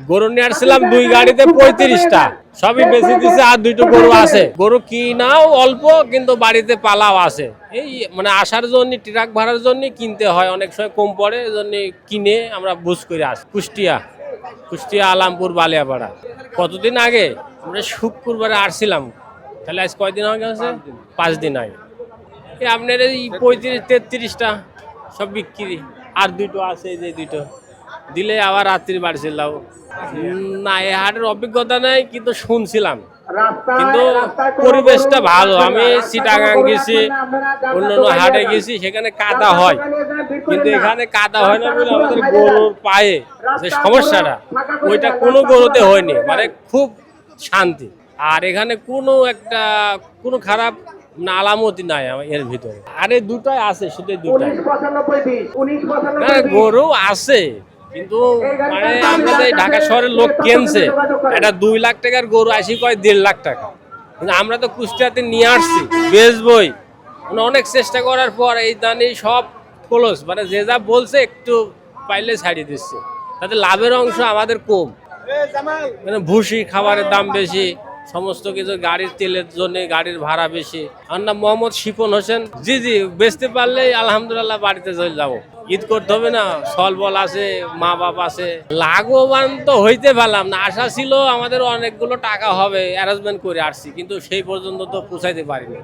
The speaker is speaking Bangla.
গরু নিয়ে আসছিলাম 2 গাড়িতে 35টা, সবই বেশি দিছে, আর 2টো গরু আছে। গরু কিনাও অল্প, কিন্তু বাড়িতে পালাও আছে। এই মানে আসার জন্য ট্রাক ভাড়ার জন্য কিনতে হয়, অনেক সময় কম পড়ে, এই জন্য কিনে আমরা বুঝ করে আসি। কুষ্টিয়া আলামপুর বালিয়াপাড়া। কতদিন আগে আমরা শুক্রবারে আসছিলাম, তাহলে আজ কয়দিন আগে আছে? 5 দিন আগে। এই আপনার এই 35-33টা সব বিক্রি, আর 2টো আছে, এই যে 2টো দিলে আবার রাত্রি বাড়ি ছিলাম। না, এই হাটের অভিজ্ঞতা নেই, কিন্তু শুনছিলাম, কিন্তু পরিবেশটা ভালো। আমি চিটাগাং গেছি, অন্যান্য হাটে গেছি, সেখানে কাদা হয়, কিন্তু এখানে কাদা হয় না বলে আমাদের গরুর পায়ে যে সমস্যাটা, ওইটা কোনো গরুতে হয়নি, মানে খুব শান্তি। আর এখানে কোনো খারাপ না আলামতি নাই এর ভিতরে। আরে 2টাই আছে, শুধু 2টাই। না, গরু আছে, কিন্তু মানে আমাদের ঢাকা শহরের লোক কিনছে, এটা 2 লাখ টাকার গরু আসি কয় 1.5 লাখ টাকা, কিন্তু আমরা তো কুষ্টিয়াতে নিয়ে আসছি বেচবই। মানে অনেক চেষ্টা করার পর এই দানি সব ক্লোজ, মানে যে যা বলছে একটু পাইলে ছাড়িয়ে দিচ্ছে, তাতে লাভের অংশ আমাদের কম। মানে ভুসি খাবারের দাম বেশি, সমস্ত কিছু, গাড়ির তেলের জন্য গাড়ির ভাড়া বেশি। আমার নাম মোহাম্মদ শিপন হোসেন। জি, বেচতে পারলেই আলহামদুলিল্লাহ বাড়িতে চলে যাবো। ঈদ করতে হবে না, সলবল আছে, মা বাপ আছে। লাভবান তো হইতে পারলাম না, আশা ছিল আমাদের অনেকগুলো টাকা হবে, অ্যারেঞ্জমেন্ট করে আসছি, কিন্তু সেই পর্যন্ত তো পৌঁছাইতে পারিনি।